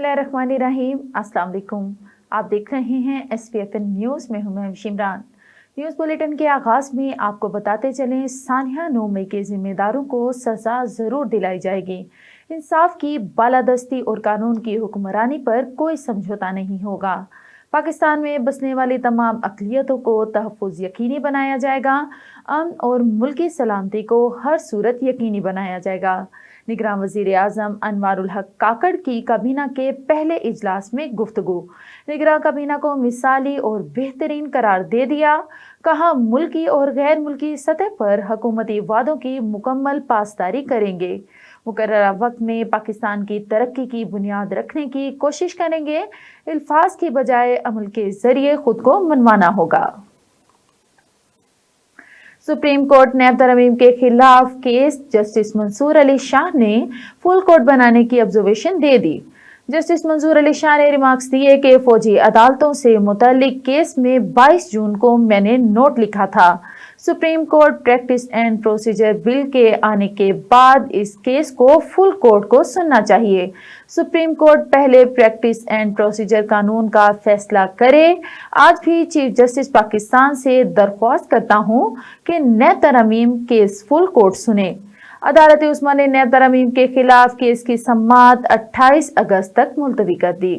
बिस्मिल्लाहिर्रहमानिर्रहीम। अस्सलाम वालेकुम। आप देख रहे हैं SPFN न्यूज़ में हूं मैं शिमरान। न्यूज़ बुलेटिन के आगाज में आपको बताते चलें, सानिया 9 मई के जिम्मेदारों को सजा जरूर दिलाई जाएगी। इंसाफ की बालादस्ती और कानून की हुक्मरानी पर कोई समझौता नहीं होगा। पाकिस्तान में बसने वाली तमाम अक़लियतों को तहफ़्फ़ुज़ यकीनी बनाया जाएगा। अमन और मुल्की सलामती को हर सूरत यकीनी बनाया जाएगा। निगरान वज़ीर आज़म अनवारुल हक काकड़ की काबीना के पहले इजलास में गुफ्तगू। निगरान काबीना को मिसाली और बेहतरीन करार दे दिया। कहा, मुल्की और गैर मुल्की सतह पर हुकूमती वादों की मुकम्मल पासदारी करेंगे। मुकर्ररा वक्त में पाकिस्तान की तरक्की की बुनियाद रखने की कोशिश करेंगे। अल्फाज की बजाय अमल के जरिए खुद को मनवाना होगा। सुप्रीम कोर्ट नैब तरमीम के खिलाफ केस जस्टिस मंसूर अली शाह ने फुल कोर्ट बनाने की ऑब्जर्वेशन दे दी। जस्टिस मंसूर अली शाह ने रिमार्क्स दिए कि फौजी अदालतों से मुतालिक केस में 22 जून को मैंने नोट लिखा था। Supreme court practice and procedure bill के आने के बाद इस केस को फुल कोर्ट को सुनना चाहिए। सुप्रीम कोर्ट पहले प्रैक्टिस एंड प्रोसीजर कानून का फैसला करे। आज भी चीफ जस्टिस पाकिस्तान से दरख्वास्त करता हूं कि नैब तरमीम केस फुल कोर्ट सुने। अदालत उस्मा ने नैब तरमीम के खिलाफ केस की समाअत 28 अगस्त तक मुलतवी कर दी।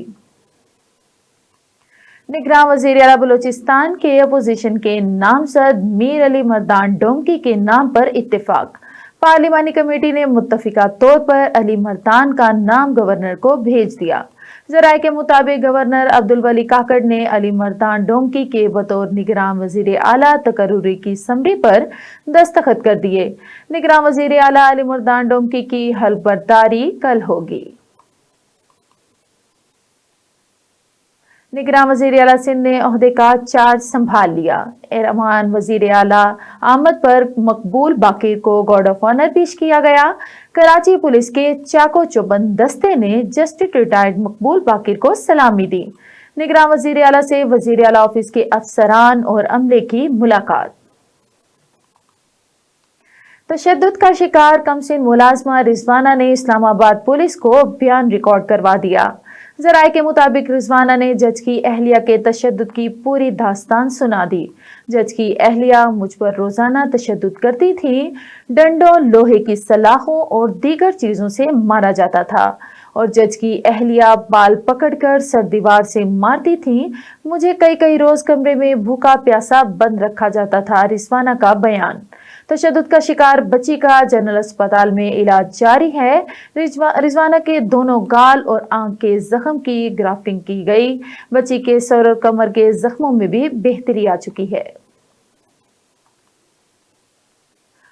निगरान वज़ीर आला बलूचिस्तान के अपोजिशन के नामजद मीर अली मर्दान डोंकी के नाम पर इत्तेफाक। पार्लिमानी कमेटी ने मुत्तफिका तौर पर अली मर्दान का नाम गवर्नर को भेज दिया। जराये के मुताबिक गवर्नर अब्दुल वली काकड़ ने अली मर्दान डोंकी के बतौर निगरान वज़ीर आला तकर्रुरी की समरी पर दस्तखत कर दिए। निगरान वज़ीर आला अली मर्दान डोंकी की हल्फबर्दारी कल होगी। निगरान वज़ीर आला सिंध ने ओहदे का चार्ज संभाल लिया। एरमान वज़ीर आला आमद पर मकबूल बाकिर को गार्ड ऑफ ऑनर पेश किया गया। कराची पुलिस के चाको चौबंद दस्ते ने जस्टिस रिटायर्ड मकबूल बाकिर को सलामी दी। निगरान वज़ीर आला से वज़ीर आला ऑफिस के अफसरान और अमले की मुलाकात। तशद्दुद का शिकार कमसिन मुलाजमा रिजवाना ने इस्लामाबाद पुलिस को बयान रिकॉर्ड करवा दिया। जराये के मुताबिक रिजवाना ने जज की अहलिया के तशद्दुद की पूरी दास्तान सुना दी। जज की अहलिया मुझ पर रोजाना तशद्दुद करती थी। डंडों, लोहे की सलाखों और दीगर चीजों से मारा जाता था और जज की अहलिया बाल पकड़कर सर दीवार से मारती थी। मुझे कई रोज कमरे में भूखा प्यासा बंद रखा जाता था। रिजवाना का बयान। तशद्दुद का शिकार बच्ची का जनरल अस्पताल में इलाज जारी है। रिजवाना के दोनों गाल और आंख के जख्म की ग्राफ्टिंग की गई। बच्ची के सर और कमर के जख्मों में भी बेहतरी आ चुकी है।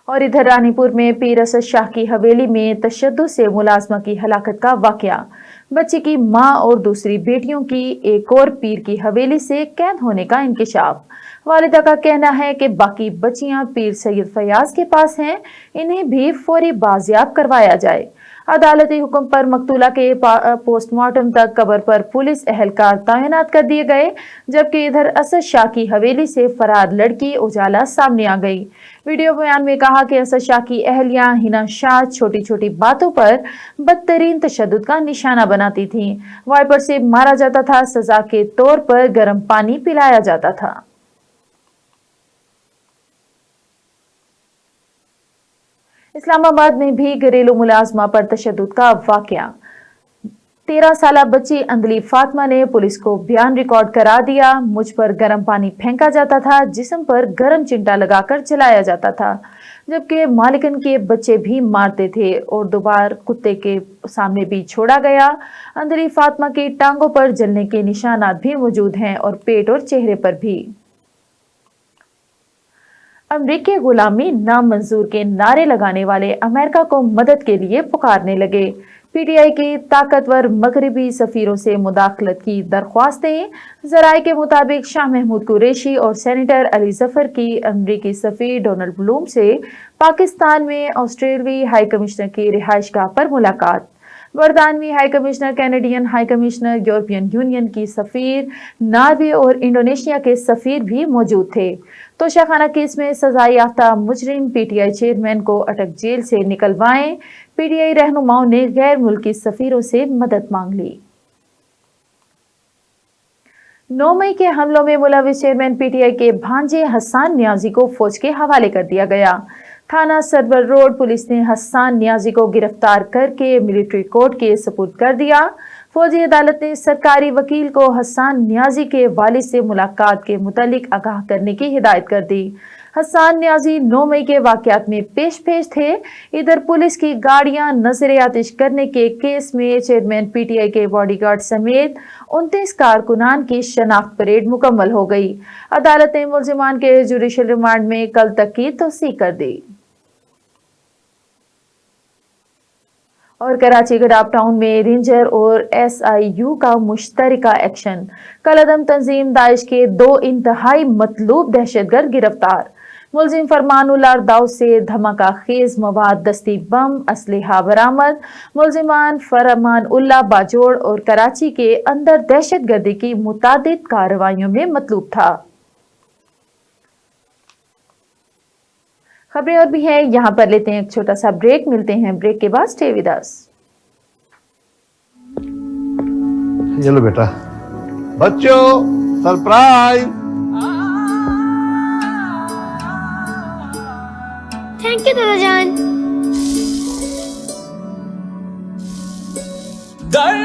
और इधर रानीपुर में पीर असद शाह की हवेली में तशद्दुद से मुलाजमा की हलाकत का वाकया। बच्ची की मां और दूसरी बेटियों की एक और पीर की हवेली से कैद होने का इंकिशाफ। वालिदा का कहना है कि बाकी बच्चियां पीर सैयद फयाज के पास हैं, इन्हें भी फौरी बाजियाब करवाया जाए। अदालती हुक्म पर मकतूला के पोस्टमार्टम तक कब्र पर पुलिस एहलकार तैनात कर दिए गए। जबकि इधर असद शाह की हवेली से फरार लड़की उजाला सामने आ गई। वीडियो बयान में कहा कि असद शाह की अहलिया हिना शाह छोटी छोटी बातों पर बदतरीन तशद्दुद का निशाना बनाती थीं। वाइपर से मारा जाता था। सजा के तौर पर गर्म पानी पिलाया जाता था। इस्लामाबाद में भी घरेलू मुलाजमा पर तशद्दुद का वाकया। 13 साला बच्ची अंदली फातिमा ने पुलिस को बयान रिकॉर्ड करा दिया। मुझ पर गर्म पानी फेंका जाता था, जिस्म पर गर्म चिंटा लगाकर जलाया जाता था, जबकि मालिकन के बच्चे भी मारते थे और दोबारा कुत्ते के सामने भी छोड़ा गया। अंदली फातिमा की टांगों पर जलने के निशानात भी मौजूद हैं और पेट और चेहरे पर भी। अमरीकी गुलामी नामंजूर के नारे लगाने वाले अमेरिका को मदद के लिए पुकारने लगे। पीटीआई की ताकतवर मगरबी सफीरों से मुदाखलत की दरख्वास्तें। जराये के मुताबिक शाह महमूद कुरैशी और सेनेटर अली जफर की अमरीकी सफीर डोनाल्ड ब्लूम से पाकिस्तान में ऑस्ट्रेलियाई हाई कमिश्नर की रिहाइशगाह पर मुलाकात। बरतानवी high commissioner, Canadian high commissioner, European Union की सफीर, नॉर्वे और इंडोनेशिया के सफीर भी मौजूद थे। तोशाखाना केस में सजा याफ्ता मुजरिम पीटीआई चेयरमैन को अटक जेल से निकलवाएं। पीटीआई रहनुमाओं ने गैर मुल्की सफीरों से मदद मांग ली। 9 मई के हमलों में मुलविस चेयरमैन पीटीआई के भांजे हसन नियाजी को फौज के हवाले कर दिया गया। थाना सरवर रोड पुलिस ने हसन नियाजी को गिरफ्तार करके मिलिट्री कोर्ट के सुपुर्द कर दिया। फौजी अदालत ने सरकारी वकील को हसन नियाजी के वालिद से मुलाकात के मुतालिक आगाह करने की हिदायत कर दी। हसन नियाजी 9 मई के वाकयात में पेश थे। इधर पुलिस की गाड़ियां नजर आतिश करने के केस में चेयरमैन पीटीआई के बॉडीगार्ड समेत 29 कारकुनान की शनाख्त परेड मुकम्मल हो गई। अदालत ने मुलजिमान के जुडिशल रिमांड में कल तक की तौसीक कर दी। और कराची गडाप टाउन में रेंजर और एसआईयू का मुश्तरका एक्शन। कलअदम तंजीम दाइश के 2 इंतहाई मतलूब दहशतगर्द गिरफ्तार। मुलजिम फरमानुल्लाह दाऊद से धमाका खेज मवाद, दस्ती बम, असलहा बरामद। मुलजिमान फरमानुल्लाह बाजोड़ और कराची के अंदर दहशतगर्दी की मुतादिद कार्रवाइयों में मतलूब था। खबरें और भी हैं, यहाँ पर लेते हैं एक छोटा सा ब्रेक। मिलते हैं ब्रेक के बाद। Stay with us. ये लो बेटा, बच्चों सरप्राइज। थैंक यू दादा जान। दर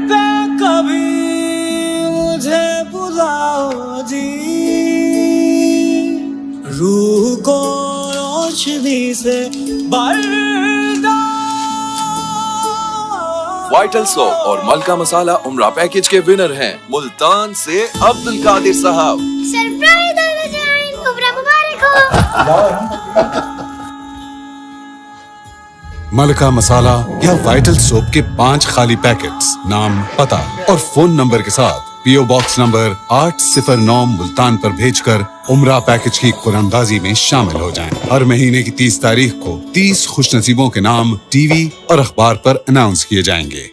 पे कभी मुझे बुलाओ जी, रूह को रोशनी से वाइटल सोप और मलका मसाला उम्रा पैकेज के विनर हैं मुल्तान से अब्दुल कादिर साहब। सरप्राइज दादा जान, उम्रा मुबारक हो। मलका मसाला या वाइटल सोप के 5 खाली पैकेट्स, नाम, पता और फोन नंबर के साथ पीओ बॉक्स नंबर 809 मुल्तान पर भेजकर उम्रा पैकेज की कुरानबाजी में शामिल हो जाएं। हर महीने की 30 तारीख को 30 खुशनसीबों के नाम टीवी और अखबार पर अनाउंस किए जाएंगे।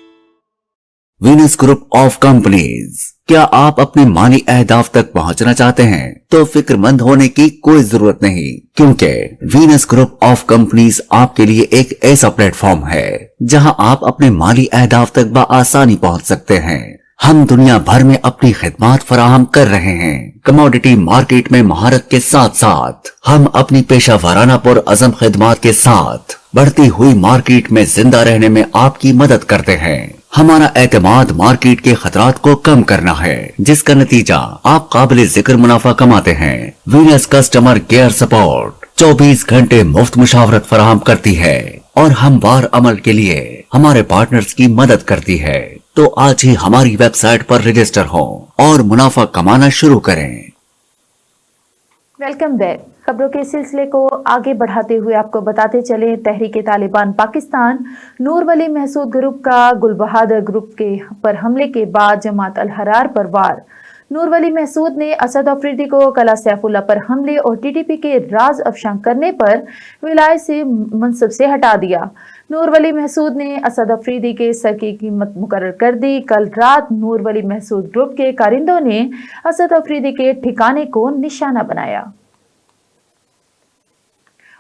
Venus group of companies. क्या आप अपने माली अहदाफ तक पहुंचना चाहते हैं? तो फिक्रमंद होने की कोई जरूरत नहीं, क्योंकि वीनस ग्रुप ऑफ कंपनीज आपके लिए एक ऐसा प्लेटफॉर्म है जहां आप अपने माली अहदाफ तक बआसानी पहुंच सकते हैं। हम दुनिया भर में अपनी खिदमत फराहम कर रहे हैं। कमोडिटी मार्केट में महारत के साथ साथ हम अपनी पेशा वाराना पुर अज़म खिदमत के साथ बढ़ती हुई मार्केट में जिंदा रहने में आपकी मदद करते हैं। हमारा एतमाद मार्केट के खतरात को कम करना है, जिसका नतीजा आप काबिल जिक्र मुनाफा कमाते हैं। वीनस कस्टमर केयर सपोर्ट 24 घंटे मुफ्त मुशावरत फराहम करती है और हमवार अमल के लिए हमारे पार्टनर्स की मदद करती है। तो आज ही हमारी वेबसाइट पर रजिस्टर हो और मुनाफा कमाना शुरू करें। Welcome back. खबरों के सिलसिले को आगे बढ़ाते हुए आपको बताते चले, तहरीक तालिबान पाकिस्तान नूर वली महसूद ग्रुप का गुल बहादुर ग्रुप के पर हमले के बाद जमात अल हरार पर वार। नूर वली महसूद ने असद अफरीदी को कला सैफुल्लाह पर हमले और टीटीपी के राज अफशा करने पर विलायत से मनसब से हटा दिया। नूर वली महसूद ने असद अफरीदी के सर की कीमत मुकर्रर कर दी। कल रात नूर वली महसूद ग्रुप के कारिंदों ने असद अफरीदी के ठिकाने को निशाना बनाया।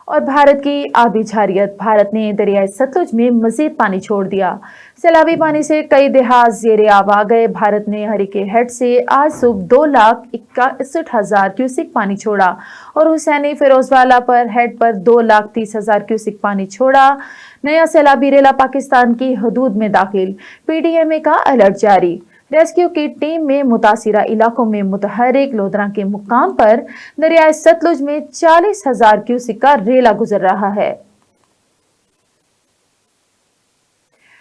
और भारत की आबी झारियत। भारत ने दरियाए सतलुज में मजीद पानी छोड़ दिया। सैलाबी पानी से कई देहात ज़ेरे आब आ गए। भारत ने हरिके हेड से आज सुबह 2,61,000 क्यूसिक पानी छोड़ा और हुसैनी फिरोजवाला पर हेड पर 2,30,000 क्यूसिक पानी छोड़ा। नया सैलाबी रेला पाकिस्तान की हदूद में दाखिल। पीडीएमए का अलर्ट जारी। रेस्क्यू की टीम में मुतासिरा इलाकों में मुतहरिक। लोधरा के मुकाम पर दरियाए सतलुज में 40,000 क्यूसिक का रेला गुजर रहा है।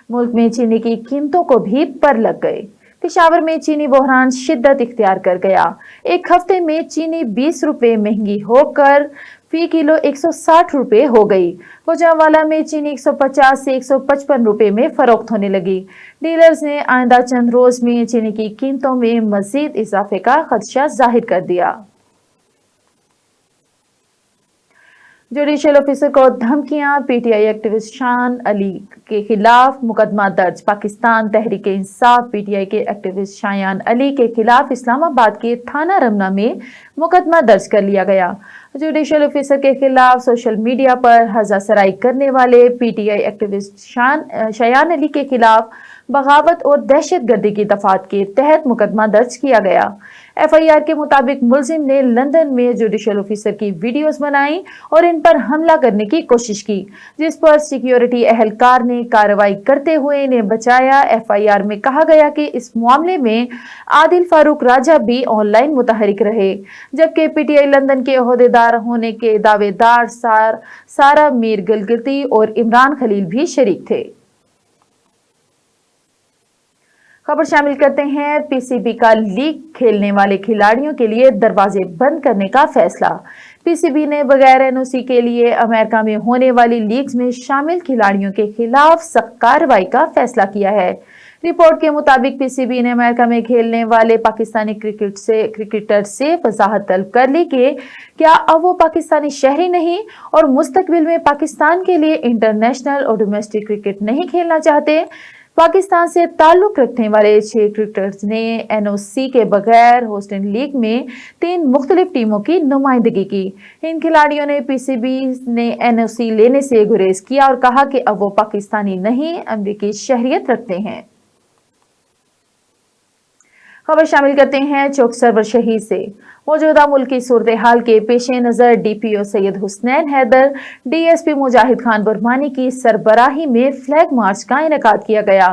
मुल्क में चीनी की कीमतों को भी पर लग गए। पेशावर में चीनी बहरान शिद्दत इख्तियार कर गया। एक हफ्ते में चीनी 20 रुपए महंगी होकर फी किलो 160 रुपए हो गई। गुजरांवाला में चीनी 150 से 155 रुपए में फरोख्त होने लगी। डीलर्स ने आइंदा चंद रोज में चीनी की कीमतों में मजीद इजाफे का खदशा जाहिर कर दिया। जुडिशल ऑफिसर को धमकियां। पीटीआई एक्टिविस्ट शान अली के खिलाफ मुकदमा दर्ज। पाकिस्तान तहरीक इंसाफ पीटीआई के एक्टिविस्ट शायान अली के खिलाफ इस्लामाबाद के थाना रमना में मुकदमा दर्ज कर लिया गया। जुडिशल ऑफिसर के खिलाफ सोशल मीडिया पर हज़ासराई करने वाले पीटीआई एक्टिविस्ट शायान अली के खिलाफ बगावत और दहशत गर्दी की दफात के तहत मुकदमा दर्ज किया गया। FIR के मुताबिक मुलजिम ने लंदन में जुडिशल ऑफिसर की वीडियोस बनाई और इन पर हमला करने की कोशिश की, जिस पर सिक्योरिटी एहलकार ने कार्रवाई करते हुए इन्हें बचाया। FIR में कहा गया कि इस मामले में आदिल फारूक राजा भी ऑनलाइन मुतहरिक रहे, जबकि PTI लंदन के ओहदेदार होने के दावेदार सारा मीर गिलगिती और इमरान खलील भी शरीक थे। खबर शामिल करते हैं PCB का लीग खेलने वाले खिलाड़ियों के लिए दरवाजे बंद करने का फैसला। PCB ने बगैर NOC के लिए अमेरिका में होने वाली लीग्स में शामिल खिलाड़ियों के खिलाफ सख्त कार्रवाई का फैसला किया है। रिपोर्ट के मुताबिक PCB ने अमेरिका में खेलने वाले पाकिस्तानी क्रिकेटर से वजाहत तलब कर ली कि क्या अब वो पाकिस्तानी शहरी नहीं और मुस्तकबिल में पाकिस्तान के लिए इंटरनेशनल और डोमेस्टिक क्रिकेट नहीं खेलना चाहते। पाकिस्तान से ताल्लुक रखने वाले 6 क्रिकेटर्स ने NOC के बगैर होस्टन लीग में 3 मुख्तलिफ टीमों की नुमाइंदगी की। इन खिलाड़ियों ने PCB ने NOC लेने से गुरेज किया और कहा कि अब वो पाकिस्तानी नहीं, अमेरिकी शहरियत रखते हैं। खबर शामिल करते हैं चौक सरवर शहीद से। मौजूदा मुल्की सूरत हाल के पेश नज़र DPO सैयद हुसनैन हैदर, DSP मुजाहिद खान बुरमानी की सरबराही में फ्लैग मार्च का इनेकाद किया गया।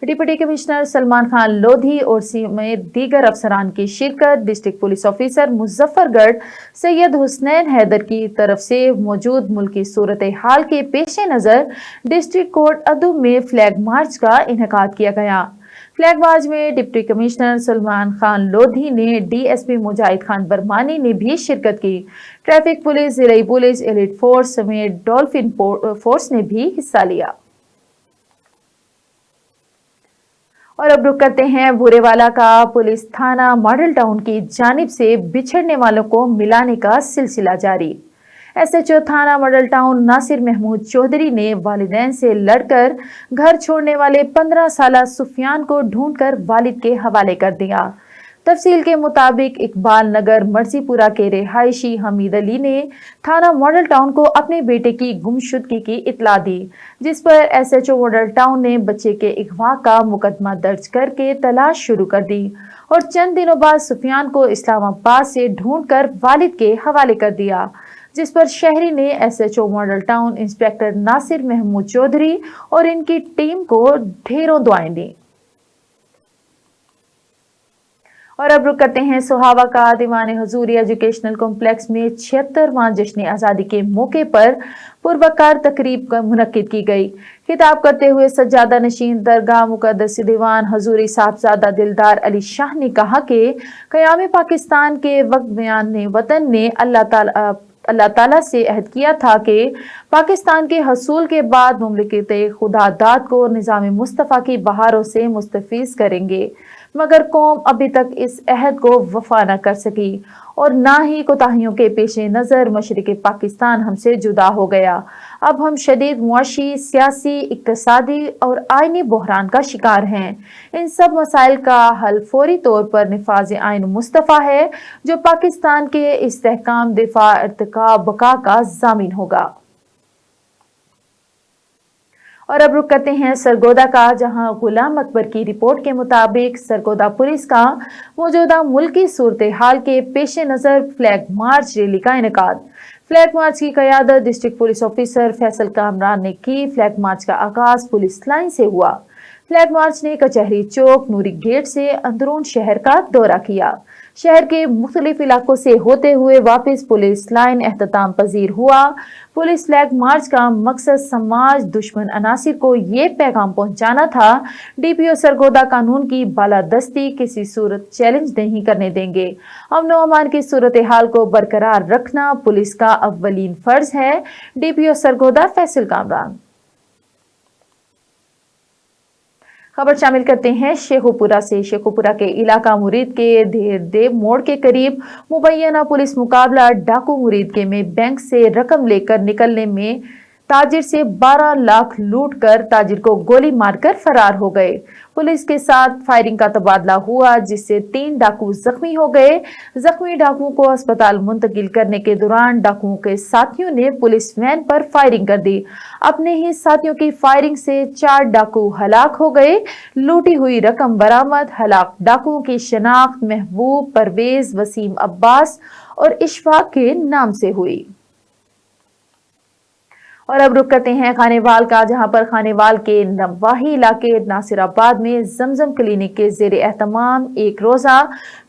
डिप्टी कमिश्नर सलमान खान लोधी और समेत दीगर अफसरान की शिरकत। District police officer Muzaffargarh Syed Husnain Haider की तरफ से मौजूद मुल्की सूरत हाल के पेश नज़र डिस्ट्रिक्ट कोर्ट अदब में फ्लैग मार्च का इनेकाद किया गया। फ्लैग मार्च में डिप्टी कमिश्नर सलमान खान लोधी ने, DSP मुजाहिद खान बरमानी ने भी शिरकत की। ट्रैफिक पुलिस, जिले पुलिस, एलिट फोर्स समेत डॉल्फिन फोर्स ने भी हिस्सा लिया। और अब रुक करते हैं बुरेवाला का। पुलिस थाना मॉडल टाउन की जानिब से बिछड़ने वालों को मिलाने का सिलसिला जारी। SHO थाना मॉडल टाउन नासिर महमूद चौधरी ने वालिदैन से लड़कर घर छोड़ने वाले 15 साला सुफियान को ढूंढकर वालिद के हवाले कर दिया। तफसील के मुताबिक इकबाल नगर मर्जीपुरा के रिहायशी हमीद अली ने थाना मॉडल टाउन को अपने बेटे की गुमशुदगी की इतला दी, जिस पर SHO मॉडल टाउन ने बच्चे के अगवा का मुकदमा दर्ज करके तलाश शुरू कर दी और चंद दिनों बाद सुफियान को इस्लामाबाद से ढूंढकर वालिद के हवाले कर दिया, जिस पर शहरी ने SHO model town inspector Nasir Mahmood Chaudhry और इनकी टीम को ढेरों दुआएं दी। और अब रुक करते हैं सुहावा का। दीवान हजूरी एजुकेशनल कॉम्प्लेक्स में 76वां जश्न आज़ादी के मौके पर पुरवकार तकरीब मुनक्किद की गई। खिताब करते हुए सज्जादा नशीन दरगाह मुकद्दस दीवान हजूरी साहबजादा दिलदार अली शाह ने कहा कि क़याम पाकिस्तान के वक्त बयान वतन ने अल्लाह ताला से अहद किया था कि पाकिस्तान के हसूल के बाद मुमलिकत खुदादाद को निज़ाम मुस्तफ़ा की बहारों से मुस्तफ़ीज़ करेंगे, मगर कौम अभी तक इस अहद को वफा न कर सकी और ना ही कोताहियों के पेश नज़र मशरिक़ पाकिस्तान हमसे जुदा हो गया। अब हम शदीद मुआशी, सियासी, इक़्तिसादी और आइनी बहरान का शिकार हैं। इन सब मसाइल का हल फौरी तौर पर निफाज़ आइन मुस्तफ़ा है, जो पाकिस्तान के इस्तेहकाम, दिफा, इर्तिका, बका का ज़ामिन होगा। और अब रुक करते हैं सरगोदा का, जहां गुलाम अकबर की रिपोर्ट के मुताबिक सरगोदा पुलिस का मौजूदा मुल्की सूरत हाल के पेश नज़र फ्लैग मार्च रैली का इनेकाद। फ्लैग मार्च की क़यादत district police officer Faisal Kamran ने की। फ्लैग मार्च का आगाज पुलिस लाइन से हुआ। फ्लैग मार्च ने कचहरी चौक, नूरी गेट से अंदरून शहर का दौरा किया। शहर के मुख्तलिफ इलाकों से होते हुए वापस पुलिस लाइन एहतमाम पजीर हुआ। पुलिस फ्लैग मार्च का मकसद समाज दुश्मन अनासिर को ये पैगाम पहुंचाना था, DPO सरगोदा कानून की बालादस्ती किसी सूरत चैलेंज नहीं करने देंगे। अमन व अमान की सूरत हाल को बरकरार रखना पुलिस का अव्वलीन फर्ज है। DPO सरगोदा फैसल कामरान। खबर शामिल करते हैं शेखुपुरा से। शेखुपुरा के इलाका मुरीद के देव मोड़ के करीब मुबैना पुलिस मुकाबला डाकू मुरीद के में बैंक से रकम लेकर निकलने में ताजिर से 12 लाख लूट कर ताजिर को गोली मारकर फरार हो गए। पुलिस के साथ फायरिंग का तबादला हुआ, जिससे 3 डाकू जख्मी हो गए। जख्मी डाकुओं को अस्पताल मुंतकिल करने के दौरान डाकुओं के साथियों ने पुलिस वैन पर फायरिंग कर दी। अपने ही साथियों की फायरिंग से 4 डाकू हलाक हो गए। लूटी हुई रकम बरामद। हलाक डाकुओं की शनाख्त महबूब, परवेज, वसीम अब्बास और इशफाक के नाम से हुई। और अब रुक करते हैं खानेवाल का, जहां पर खानेवाल के नवाही इलाके नासिराबाद में जमजम क्लिनिक के जेर एहतमाम एक रोजा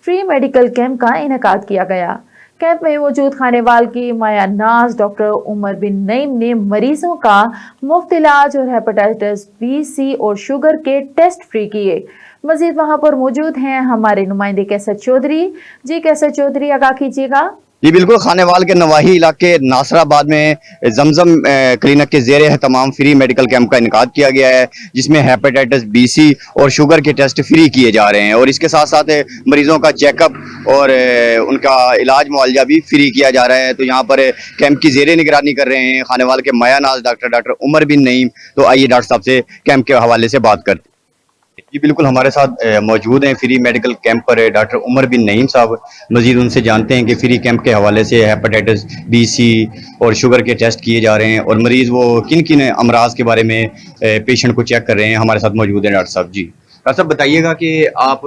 फ्री मेडिकल कैंप का इनेकाद किया गया। कैंप में मौजूद खानेवाल की माया नाज डॉक्टर उमर बिन नईम ने मरीजों का मुफ्त इलाज और हेपेटाइटिस बी, सी और शुगर के टेस्ट फ्री किए। मजीद वहां पर मौजूद हैं हमारे नुमाइंदे कैसर चौधरी। जी कैसर चौधरी, आगाह कीजिएगा। जी बिल्कुल, खानेवाल के नवाही इलाके नासराबाद में जमजम क्लिनिक के जेर एहतमाम फ्री मेडिकल कैंप का इनकाद किया गया है, जिसमें हेपेटाइटिस बी, सी और शुगर के टेस्ट फ्री किए जा रहे हैं और इसके साथ साथ मरीजों का चेकअप और उनका इलाज मुआवजा भी फ्री किया जा रहा है। तो यहाँ पर कैंप की जेर निगरानी कर रहे हैं खानेवाल के माया नाज डॉक्टर उमर बिन नईम। तो आइए डॉक्टर साहब से कैंप के हवाले से बात करते हैं। जी बिल्कुल, हमारे साथ मौजूद हैं फ्री मेडिकल कैंप पर डॉक्टर उमर बिन नईम साहब। मजीद उनसे जानते हैं कि फ्री कैंप के हवाले से हेपेटाइटिस बी, सी और शुगर के टेस्ट किए जा रहे हैं और मरीज वो किन किन अमराज के बारे में पेशेंट को चेक कर रहे हैं। हमारे साथ मौजूद हैं डॉक्टर साहब। जी डॉक्टर साहब, बताइएगा कि आप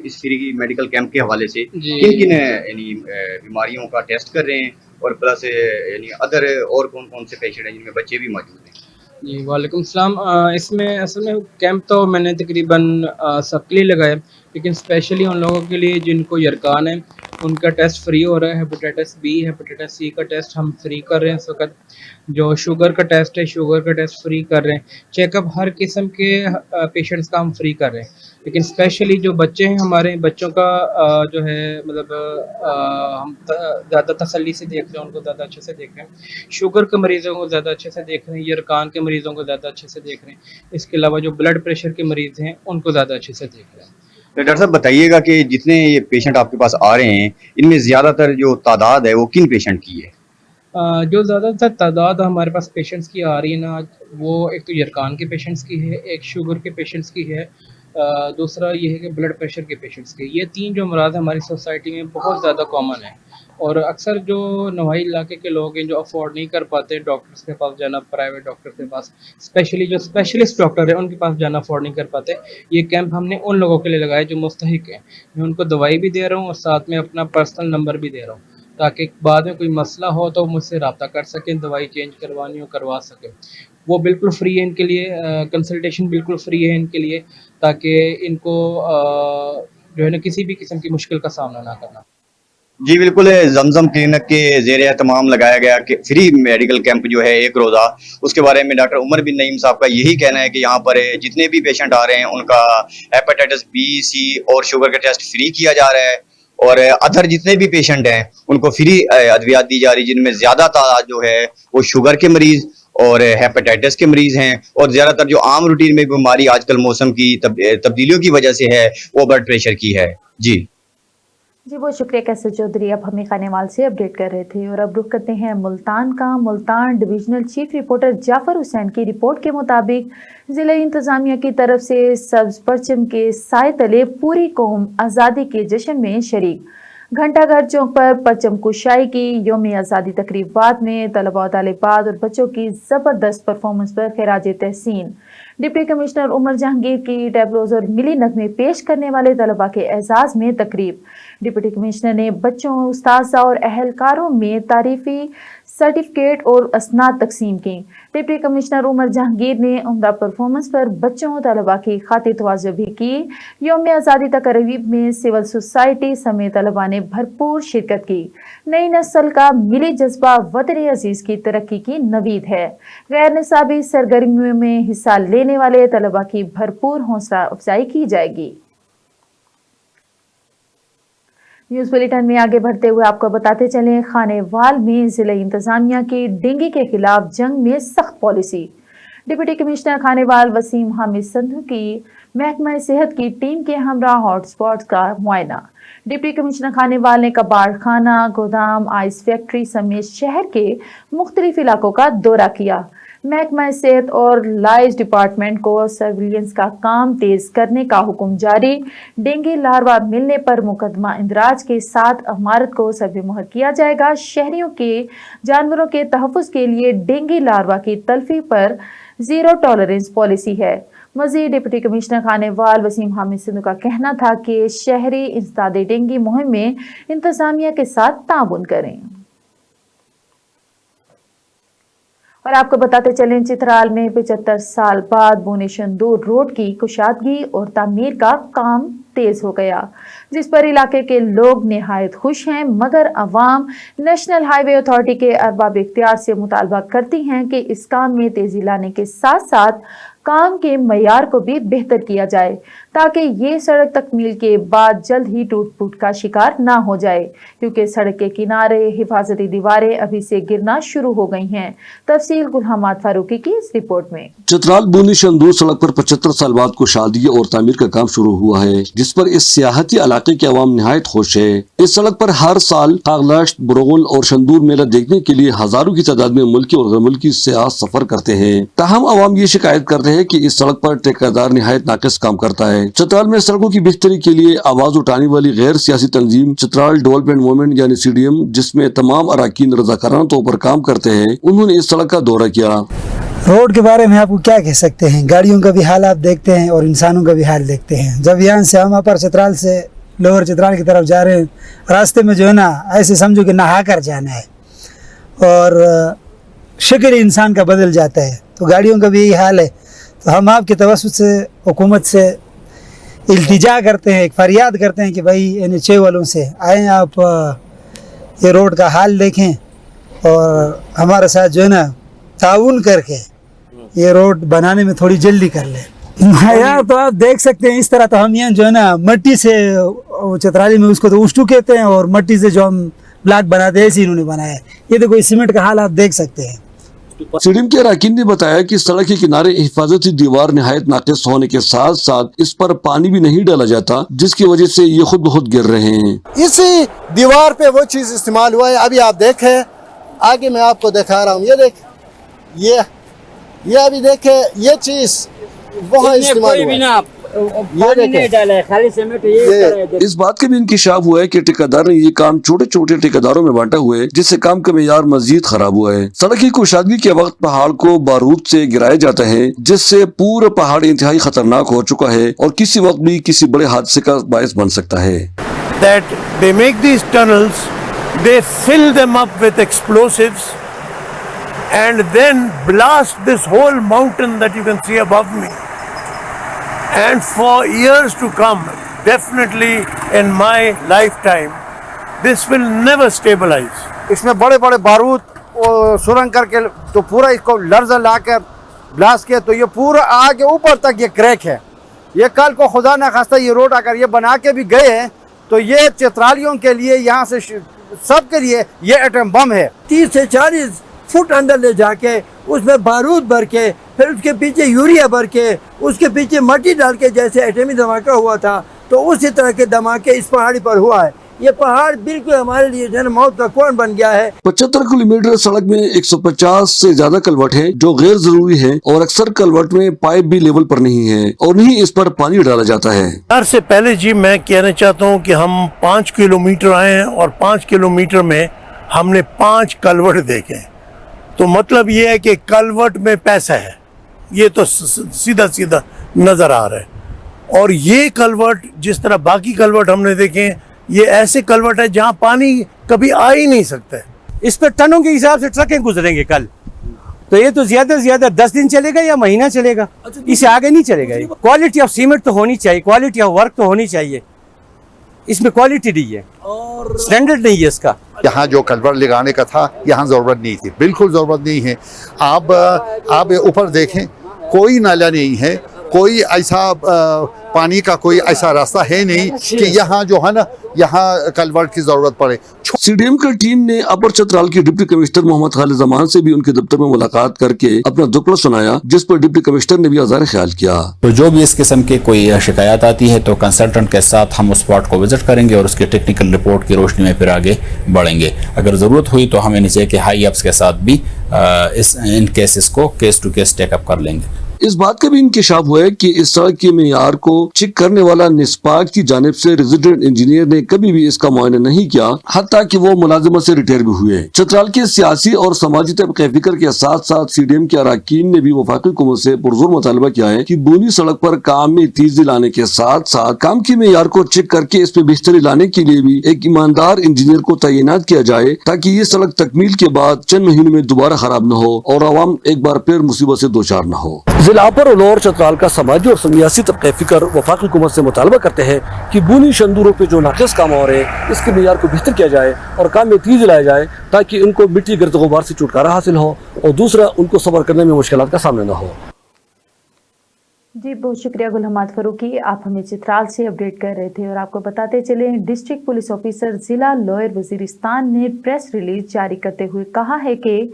इस फ्री मेडिकल कैंप के हवाले से किन किन यानी बीमारियों का टेस्ट कर रहे हैं और प्लस यानी अदर और कौन कौन से पेशेंट हैं जिनमें बच्चे भी मौजूद हैं। जी वालेकुम सलाम। इसमें असल में कैंप तो मैंने तकरीबन सबके लिए लगाया, लेकिन स्पेशली उन लोगों के लिए जिनको यरकान है उनका टेस्ट फ्री हो रहा है। हेपेटाइटिस बी, हेपेटाइटिस सी का टेस्ट हम फ्री कर रहे हैं इस वक्त। जो शुगर का टेस्ट है, शुगर का टेस्ट फ्री कर रहे हैं। चेकअप हर किस्म के पेशेंट्स का हम फ्री कर रहे हैं, लेकिन स्पेशली जो बच्चे हैं हमारे बच्चों का जो है मतलब हम ज़्यादा तसल्ली से देख रहे हैं, उनको ज़्यादा अच्छे से देख रहे हैं। शुगर के मरीज़ों को ज़्यादा अच्छे से देख रहे हैं, यरकान के मरीज़ों को ज़्यादा अच्छे से देख रहे हैं। इसके अलावा जो ब्लड प्रेशर के मरीज़ हैं उनको ज़्यादा अच्छे से देख रहे हैं। तो डॉक्टर साहब बताइएगा कि जितने ये पेशेंट आपके पास आ रहे हैं इनमें ज़्यादातर जो तादाद है वो किन पेशेंट की है। जो ज़्यादातर तादाद हमारे पास पेशेंट्स की आ रही है ना, वो एक तो यरकान के पेशेंट्स की है, एक शुगर के पेशेंट्स की है, दूसरा ये है कि ब्लड प्रेशर के पेशेंट्स के। ये 3 जो अमराज हमारी सोसाइटी में बहुत ज़्यादा कॉमन है और अक्सर जो नवाही इलाके के लोग हैं जो अफोर्ड नहीं कर पाते डॉक्टर्स के पास जाना, प्राइवेट डॉक्टर के पास, स्पेशली जो स्पेशलिस्ट डॉक्टर है उनके पास जाना अफोर्ड नहीं कर पाते, ये कैंप हमने उन लोगों के लिए लगाया जो मुस्तहिक हैं। मैं उनको दवाई भी दे रहा हूँ और साथ में अपना पर्सनल नंबर भी दे रहा हूँ, ताकि बाद में कोई मसला हो तो मुझसे रब्ता कर सकें, दवाई चेंज करवानी हो करवा सकें। वो बिल्कुल फ्री है इनके लिए, कंसल्टेशन बिल्कुल फ्री है इनके लिए, ताकि इनको जो है ना किसी भी किस्म की मुश्किल का सामना ना करना। जी बिल्कुल, जमजम क्लिनिक के जेर एहतमाम लगाया गया कि फ्री मेडिकल कैंप जो है एक रोज़ा, उसके बारे में डॉक्टर उमर बिन नईम साहब का यही कहना है कि यहाँ पर जितने भी पेशेंट आ रहे हैं उनका हेपेटाइटिस बी, सी और शुगर का टेस्ट फ्री किया जा रहा है और अदर जितने भी पेशेंट हैं उनको फ्री अद्वियात दी जा रही, जिनमें ज़्यादा तादाद जो है वो शुगर के मरीज़ और हेपेटाइटिस के मरीज़ हैं और ज़्यादातर जो आम रूटीन में बीमारी आजकल मौसम की तब्दीलियों की वजह से है वो ब्लड प्रेशर की है। जी बहुत शुक्रिया कैसर चौधरी, आप हमें खानेवाल से अपडेट कर रहे थे। और अब रुख करते हैं मुल्तान का। Multan divisional chief reporter Jafar Hussain की रिपोर्ट के मुताबिक जिला इंतजामिया की तरफ से सब्ज परचम के साए तले पूरी कौम आज़ादी के जश्न में शरीक। घंटाघर चौक पर परचम कुशाई की यौम आज़ादी तकरीबात में तलबा और तालिबात और बच्चों की ज़बरदस्त परफॉर्मेंस पर खिराज तहसीन। डिप्टी कमिश्नर उमर जहांगीर की टैबलोज और मिली नगमे पेश करने वाले तलबा के एजाज़ में तकरीब। डिप्टी कमिश्नर ने बच्चों, उस्ताज़ा और अहलकारों में तारीफी सर्टिफिकेट और असनाद तकसीम की। डिप्टी कमिश्नर उमर जहांगीर ने उम्दा परफॉर्मेंस पर बच्चों और तलबा की खातिर तवज्जो भी की। यौम आज़ादी तकरीब में सिविल सोसाइटी समेत तलबा ने भरपूर शिरकत की। नई नस्ल का मिली जज्बा वतन अजीज की तरक्की की नवीद है। गैर निसाबी सरगर्मियों में हिस्सा लेने वाले तलबा की भरपूर हौसला अफजाई की जाएगी। न्यूज़ बुलेटिन में आगे बढ़ते हुए आपको बताते चलें, खानेवाल में जिला इंतजामिया की डेंगू के खिलाफ जंग में सख्त policy. Deputy commissioner Khanewal Waseem Hamid Sandhu की महकमा सेहत की टीम के हमरा हॉटस्पॉट का मुआयना। डिप्टी कमिश्नर खानेवाल ने कबाड़ खाना, गोदाम, आइस फैक्ट्री समेत शहर के मुख्तलिफ इलाकों का दौरा किया। महकमा सेहत और लाइस डिपार्टमेंट को सर्विलेंस का काम तेज करने का हुक्म जारी। डेंगू लार्वा मिलने पर मुकदमा इंदराज के साथ इमारत को सर्वे मुहर किया जाएगा। शहरियों के जानवरों के तहफ़्फ़ुज़ के लिए डेंगू लार्वा की तलफी पर जीरो टॉलरेंस पॉलिसी है। मज़ीद डिप्टी कमिश्नर खानेवाल वसीम हामिद सिंधु का कहना था कि शहरी इंसदाद डेंगू मुहिम में इंतजामिया के साथ ताउन करें। और आपको बताते चलें, चित्राल में 75 साल बाद भुवनेश्वर रोड की कुशादगी और तामीर का काम तेज हो गया, जिस पर इलाके के लोग निहायत खुश हैं, मगर अवाम नेशनल हाईवे अथॉरिटी के अरबाब इख्तियार से मुतालबा करती हैं कि इस काम में तेजी लाने के साथ साथ काम के मयार को भी बेहतर किया जाए, ताकि ये सड़क तकमील के बाद जल्द ही टूट फूट का शिकार ना हो जाए, क्योंकि सड़क के किनारे हिफाजती दीवारें अभी से गिरना शुरू हो गई हैं। तफसील गुलहमाद फारूकी की इस रिपोर्ट में। चित्राल भुवनेश्वर सड़क पर 75 साल बाद कुशादगी और तामीर का काम शुरू हुआ है, जिस पर इस सियाहती इलाके के अवाम निहायत खुश है। इस सड़क पर हर साल कागलाश, बुरगुल और शंदूर मेला देखने के लिए हजारों की तादाद में मुल्की और गैर मुल्की सियाह सफर करते हैं। ताहम अवाम ये शिकायत करते हैं कि इस सड़क पर ठेकेदार निहायत नाकिस काम करता है। चित्राल में सड़कों की बेहतरी के लिए आवाज उठाने वाली गैर सियासी तंजीम चित्राल डेवलपमेंट मूवमेंट यानी CDM, जिसमें तमाम अराकीन रज़ाकाराना तौर पर काम करते हैं, उन्होंने इस सड़क का दौरा किया। रोड के बारे में आपको क्या कह सकते हैं, गाड़ियों का भी हाल आप देखते हैं और इंसानों का भी हाल देखते हैं। जब यहाँ से हम अपर चित्राल से लोअर चित्राल की तरफ जा रहे हैं, रास्ते में जो है ना, ऐसे समझो कि नहा कर जाना है और शक्ल इंसान का बदल जाता है, तो गाड़ियों का भी यही हाल है। तो हम आपके तवस्सुत से हुकूमत से इल्तिजा करते हैं, एक फरियाद करते हैं कि भाई NHA वालों से आएँ, आप ये रोड का हाल देखें और हमारे साथ जो है ना ताउन करके ये रोड बनाने में थोड़ी जल्दी कर ले। यार तो आप देख सकते हैं, इस तरह तो हम यहाँ जो है ना मट्टी से, चित्राली में उसको तो उष्टू कहते हैं, और मट्टी से जो हम ब्लॉक बनाते हैं ऐसे इन्होंने बनाया है। ये देखो इस सीमेंट का हाल आप देख सकते हैं। CDM के अराकीन ने बताया कि सड़क के किनारे हिफाजती दीवार निहायत नाकिस होने के साथ साथ इस पर पानी भी नहीं डाला जाता, जिसकी वजह से ये खुद ब खुद गिर रहे हैं। इसी दीवार पे वो चीज इस्तेमाल हुआ है। अभी आप देखें, आगे मैं आपको दिखा रहा हूँ, ये देख, ये अभी देखे, ये चीज वहाँ इस्तेमाल हुआ है। इस बात का भी इंकिशाफ हुआ है कि ठेकेदार ने ये काम छोटे छोटे ठेकेदारों में बांटा हुआ है, जिससे काम का मेयार मजीद खराब हुआ है। सड़क की कुशादगी के वक्त पहाड़ को बारूद से गिराया जाता है, जिससे पूरा पहाड़ इंतहाई खतरनाक हो चुका है और किसी वक्त भी किसी बड़े हादसे का बायस बन सकता है। That they make these tunnels, they fill them up with explosives and then blast this whole mountain that you can see above me. And for years to come, definitely in my lifetime, this will never stabilize. इसमें बड़े बड़े बारूद और सुरंग करके तो पूरा इसको लर्जा लाकर ब्लास्ट किया, तो ये पूरा आगे ऊपर तक ये क्रैक है। ये कल को खुदा न खास्ता ये रोड अगर ये बना के भी गए हैं, तो ये चित्रालियों के लिए, यहाँ से सबके लिए ये एटम बम है। 30 से 40 फुट अंदर ले जाके उसमें बारूद भर के, फिर उसके पीछे यूरिया भर के, उसके पीछे मट्टी डाल के, जैसे एटमी धमाका हुआ था, तो उसी तरह के धमाके इस पहाड़ी पर हुआ है। ये पहाड़ बिल्कुल हमारे लिए जन मौत का कुआं बन गया है। 75 किलोमीटर सड़क में 150 से ज्यादा कलवट है, जो गैर जरूरी है, और अक्सर कलवट में पाइप भी लेवल पर नहीं है और नहीं इस पर पानी डाला जाता है। हर से पहले जी मैं कहना चाहता हूँ कि हम 5 किलोमीटर आए हैं और 5 किलोमीटर में हमने 5 कलवट देखे, तो मतलब ये है कि कलवट में पैसा है, ये तो सीधा सीधा नजर आ रहा है। और ये कलवट जिस तरह बाकी कलवट हमने देखे, ये ऐसे कलवट है जहाँ पानी कभी आ ही नहीं सकता है। इस पर टनों के हिसाब से ट्रकें गुजरेंगे कल, तो ये तो ज्यादा से ज्यादा 10 दिन चलेगा या महीना चलेगा, इससे आगे नहीं चलेगा। क्वालिटी ऑफ सीमेंट तो होनी चाहिए, क्वालिटी ऑफ वर्क तो होनी चाहिए, इसमें क्वालिटी नहीं है और स्टैंडर्ड नहीं है इसका। यहाँ जो कलवर्ट लगाने का था, यहाँ जरूरत नहीं थी, बिल्कुल जरूरत नहीं है। आप ऊपर देखें, कोई नाला नहीं है, कोई ऐसा पानी का कोई ऐसा रास्ता है नहीं कि यहाँ जो है ना यहाँ कलवर्ट की ज़रूरत पड़े। सीडीएम का टीम ने अपर चतराल के डिप्टी कमिश्नर मोहम्मद खालिद जमान से भी उनके दफ्तर में मुलाकात करके अपना दुखड़ा सुनाया, जिस पर डिप्टी कमिश्नर ने भी आज़ार ख्याल किया। तो जो भी इस किस्म की कोई शिकायत आती है तो कंसल्टेंट के साथ हम उस स्पॉट को विजिट करेंगे और उसकी टेक्निकल रिपोर्ट की रोशनी में फिर आगे बढ़ेंगे। अगर ज़रूरत हुई तो हमें नीचे के हाई अप्स के साथ भी इन केसेस को केस टू केस टेकअप कर लेंगे। इस बात का भी इंकशाफ हुआ है कि इस सड़क के मेयार को चेक करने वाला निस्पाक की जानिब से रेजिडेंट इंजीनियर ने कभी भी इसका मुआयना नहीं किया, हत्ता कि वो मुलाजिमत से रिटायर भी हुए। चतराल के सियासी और समाजी तबके फिक्र के साथ साथ सीडीएम के अरकान ने भी वफाकी हुकूमत से पुरजोर मुतालबा किया है कि बुनी सड़क पर काम में तेजी लाने के साथ साथ काम के मेयार को चेक करके इसमें बेहतरी लाने के लिए भी एक ईमानदार इंजीनियर को तैनात किया जाए, ताकि ये सड़क तकमील के बाद चंद महीनों में दोबारा खराब न हो और आवाम एक बार फिर मुसीबत से दो चार न हो। जिला पर और चतराल का समाजी और सियासी तबके फिक्र वफाकी हुकूमत से मुतालबा करते हैं कि बुनी शंदूरों पे जो नाकिस काम हो रहे हैं इसके मेयार को बेहतर किया जाए और काम में तेजी लाया जाए, ताकि उनको मिट्टी गर्द गुबार से छुटकारा हासिल हो और दूसरा उनको सब्र करने में मुश्किलात का सामना न हो। जी बहुत शुक्रिया गुल हमाद फरूकी, आप हमें चित्राल से अपडेट कर रहे थे। और आपको बताते चले, डिस्ट्रिक्ट पुलिस ऑफिसर जिला लोअर वजीरिस्तान ने प्रेस रिलीज जारी करते हुए कहा है कि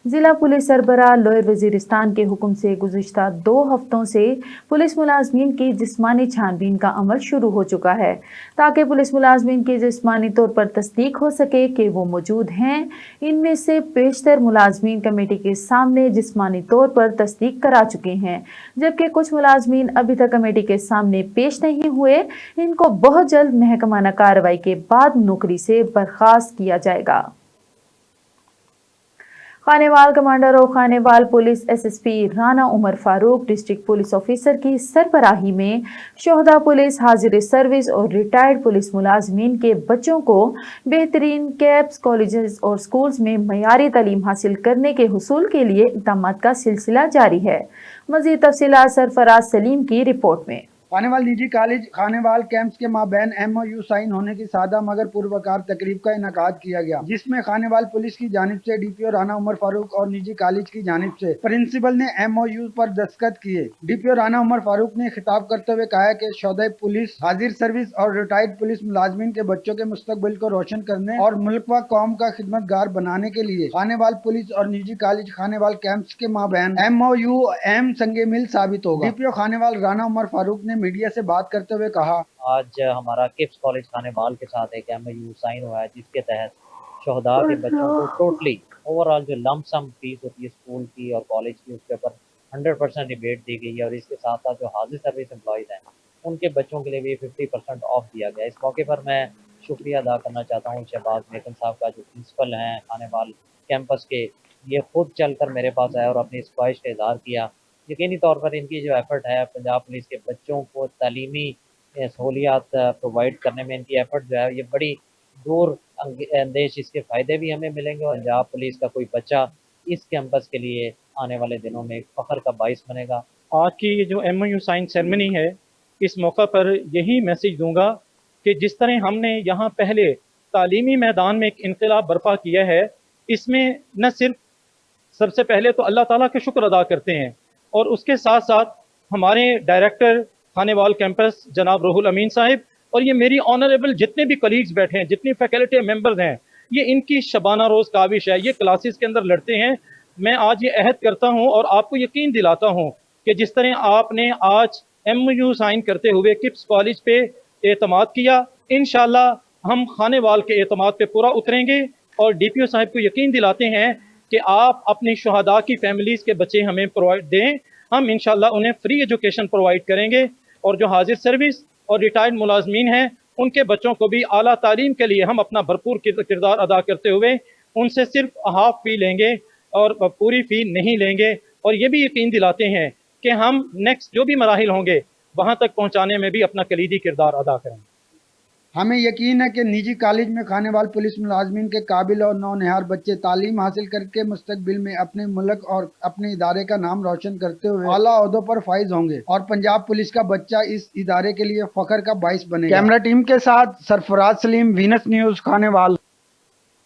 ज़िला पुलिस सरबराह लोअर वजीरिस्तान के हुक्म से गुज़िश्ता 2 हफ्तों से पुलिस मुलाजमीन की जिस्मानी छानबीन का अमल शुरू हो चुका है, ताकि पुलिस मुलाजमीन की जिस्मानी तौर पर तस्दीक हो सके कि वो मौजूद हैं। इनमें से बेशतर मुलाजमीन कमेटी के सामने जिस्मानी तौर पर तस्दीक करा चुके हैं, जबकि कुछ मुलाजमीन अभी तक कमेटी के सामने पेश नहीं हुए। इनको बहुत जल्द महकमाना कार्रवाई के बाद नौकरी से बर्खास्त किया जाएगा। खानेवाल कमांडर और Khanewal police SSP Rana Umar Farooq district police officer की सरबराही में शोहदा पुलिस, हाजिर सर्विस और रिटायर्ड पुलिस मुलाजमीन के बच्चों को बेहतरीन कैब्स, कॉलेजेस और स्कूल्स में मयारी तालीम हासिल करने के हुसूल के लिए इक़दामात का सिलसिला जारी है। मज़ीद तफसीलात सरफराज सलीम की रिपोर्ट में। खानेवाल निजी कॉलेज खानेवाल कैंप्स के माबैन MOU साइन होने की सादा मगर पुरवकार तकरीब का इनकाद किया गया, जिसमें खानेवाल पुलिस की जानिब से DPO राना उमर फारूक और निजी कॉलेज की जानिब से प्रिंसिपल ने MOU पर दस्तखत किए। DPO राना उमर फारूक ने खिताब करते हुए कहा कि शोहदा पुलिस, हाजिर सर्विस और रिटायर्ड पुलिस मुलाजमीन के बच्चों के मुस्तकबिल को रोशन करने और मुल्क व कौम का खिदमतगार बनाने के लिए खानेवाल पुलिस और निजी कॉलेज खानेवाल कैंप्स के माबैन MOU अहम संगे मिल साबित होगा। DPO खानेवाल राना उमर फारूक ने मीडिया से बात करते हुए कहा, आज हमारा किप्स कॉलेज खानेवाल के साथ एक MOU साइन हुआ है, जिसके तहत शोहदा के बच्चों को टोटली ओवरऑल जो लंप सम फीस होती है स्कूल की और कॉलेज की, उसके ऊपर 100% रिबेट दी गई है। और इसके साथ साथ जो हाजिर सर्विस एम्प्लॉयज़ हैं उनके बच्चों के लिए भी 50% ऑफ दिया गया। इस मौके पर मैं शुक्रिया अदा करना चाहता हूँ शहबाज मेकन साहब का, जो प्रिंसिपल हैं खानेवाल कैंपस के। ये खुद चल कर मेरे पास आया और अपनी इस ख्वाहिश का इज़हार किया। यकीनी तौर पर इनकी जो एफ़र्ट है पंजाब पुलिस के बच्चों को तालीमी सहूलियात प्रोवाइड करने में, इनकी एफ़र्ट जो है ये बड़ी दूर अंदेश, इसके फ़ायदे भी हमें मिलेंगे और पंजाब पुलिस का कोई बच्चा इस कैंपस के लिए आने वाले दिनों में फ़ख्र का बाइस बनेगा। आज की ये जो MOU साइन सेरेमनी है, इस मौका पर यही मैसेज दूंगा कि जिस तरह हमने यहाँ पहले तालीमी मैदान में एक इनकलाब बर्पा किया है, इसमें न सिर्फ सबसे पहले तो अल्लाह ताला के शुक्र अदा करते हैं और उसके साथ साथ हमारे डायरेक्टर खानेवाल कैंपस जनाब रूहुल अमीन साहिब और ये मेरी ऑनरेबल जितने भी कलीग्स बैठे हैं, जितनी फैकल्टी मेंबर्स हैं, ये इनकी शबाना रोज़ काविश है। ये क्लासेस के अंदर लड़ते हैं। मैं आज ये अहद करता हूँ और आपको यकीन दिलाता हूँ कि जिस तरह आपने आज MOU साइन करते हुए किप्स कॉलेज पे एतमाद किया, इंशाल्लाह हम खानेवाल के एतमाद पे पूरा उतरेंगे और DPO साहब को यकीन दिलाते हैं कि आप अपनी शुहदा की फैमिलीज़ के बच्चे हमें प्रोवाइड दें। हम इंशाल्लाह उन्हें फ्री एजुकेशन प्रोवाइड करेंगे और जो हाजिर सर्विस और रिटायर्ड मुलाजमीन हैं उनके बच्चों को भी आला तालीम के लिए हम अपना भरपूर किरदार अदा करते हुए उनसे सिर्फ हाफ फ़ी लेंगे और पूरी फ़ी नहीं लेंगे। और ये भी यकीन दिलाते हैं कि हम नेक्स्ट जो भी मराहिल होंगे वहाँ तक पहुँचाने में भी अपना कलीदी किरदार अदा करेंगे। हमें यकीन है कि निजी कॉलेज में खानेवाल पुलिस मुलाजमीन के काबिल और नौनिहार बच्चे तालीम हासिल करके मुस्तकबिल में अपने मुल्क और अपने इदारे का नाम रोशन करते हुए आला ओहदों पर फाइज होंगे और पंजाब पुलिस का बच्चा इस इदारे के लिए फख्र का बाइस बनेगा। कैमरा टीम के साथ सरफराज सलीम, वीनस न्यूज़ खानेवाल।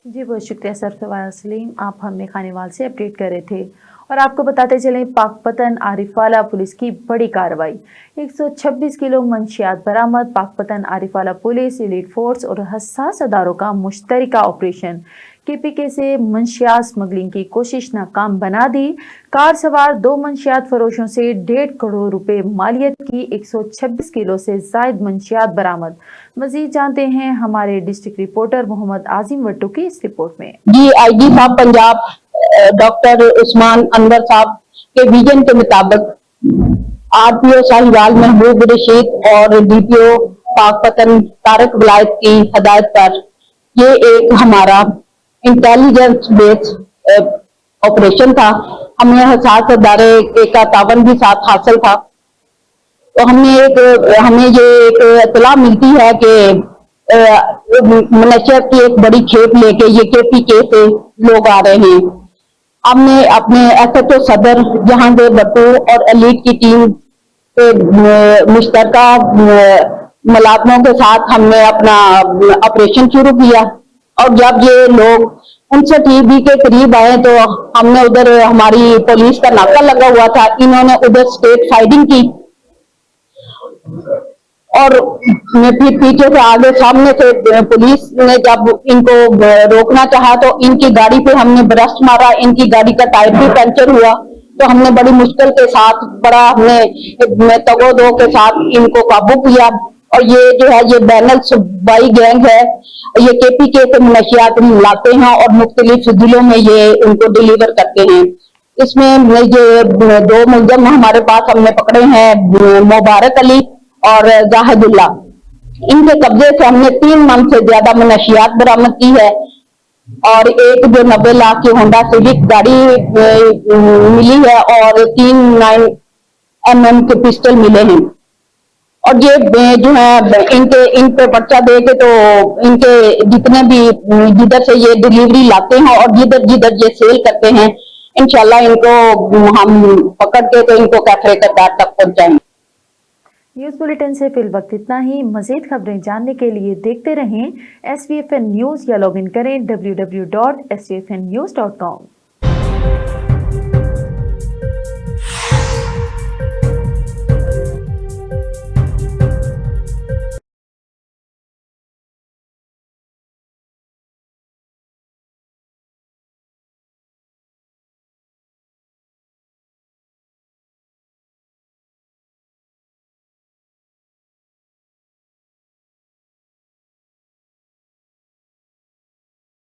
जी बहुत शुक्रिया सरफराज सलीम, आप हमें खानेवाल से अपडेट कर रहे थे। और आपको बताते चलें, पाकपतन आरिफवाला पुलिस की बड़ी कार्रवाई, 126 किलो मंशियात बरामद। Pakpattan Arifwala police, elite force और हसास अदारों का मुश्तरका ऑपरेशन KPK से मंशियात स्मगलिंग की कोशिश नाकाम बना दी। कार सवार 2 मंशियात फरोशों से 1.5 करोड़ रुपए मालियत की 126 किलो से जायद मंशियात बरामद। मजीद जानते हैं हमारे डिस्ट्रिक्ट रिपोर्टर मोहम्मद आजिम वट्टू की इस रिपोर्ट में। IG साहब पंजाब डॉक्टर उस्मान अनवर साहब के विजन के मुताबिक RPO साहिवाल महबूब रशीद और DPO पाकपतन तारक विलायत की हदायत पर ये एक हमारा इंटेलिजेंस बेस्ड ऑपरेशन था। हमें हसास अदारे का तावन भी साथ हासिल था। तो हमें ये एक इत्तला मिलती है कि नशर की एक बड़ी खेप लेके ये KPK से लोग आ रहे हैं। हमने अपने SHO सदर जहांगीर भट्टू और एलीट की टीम के मुश्तरका मुलाजमों के साथ हमने अपना ऑपरेशन शुरू किया। और जब ये लोग 59 के करीब आए तो हमने उधर, हमारी पुलिस का नाका लगा हुआ था, इन्होंने उधर स्टेट फाइटिंग की और फिर पीछे से आगे सामने से पुलिस ने जब इनको रोकना चाहा तो इनकी गाड़ी पे हमने ब्रस्ट मारा। इनकी गाड़ी का टायर भी पंचर हुआ। तो हमने बड़ी मुश्किल के साथ, हमने तगोदो के साथ इनको काबू किया। और ये जो है, ये बैनल सूबाई गैंग है, ये KPK से मनशियात लाते हैं और मुख्तलिफ जिलों में ये उनको डिलीवर करते हैं। इसमें ये 2 मुलजम हमारे पास हमने पकड़े हैं, मुबारक अली और जाहिदुल्ला। इनके कब्जे से हमने 3 मन से ज्यादा मनशियात बरामद की है और एक जो 90 लाख की होंडा सिविक गाड़ी मिली है और 3 9mm के पिस्टल मिले हैं। और ये जो है, इन पे पर्चा दे के तो इनके जितने भी जिधर से ये डिलीवरी लाते हैं और जिधर ये सेल करते हैं, इंशाल्लाह इनको हम पकड़ के तो इनको कैफरे करदार तक पहुंचाएंगे। न्यूज़ बुलेटिन से फिल वक्त इतना ही। मजीद खबरें जानने के लिए देखते रहें SVFN न्यूज़ या लॉग इन करें www.svfnnews.com।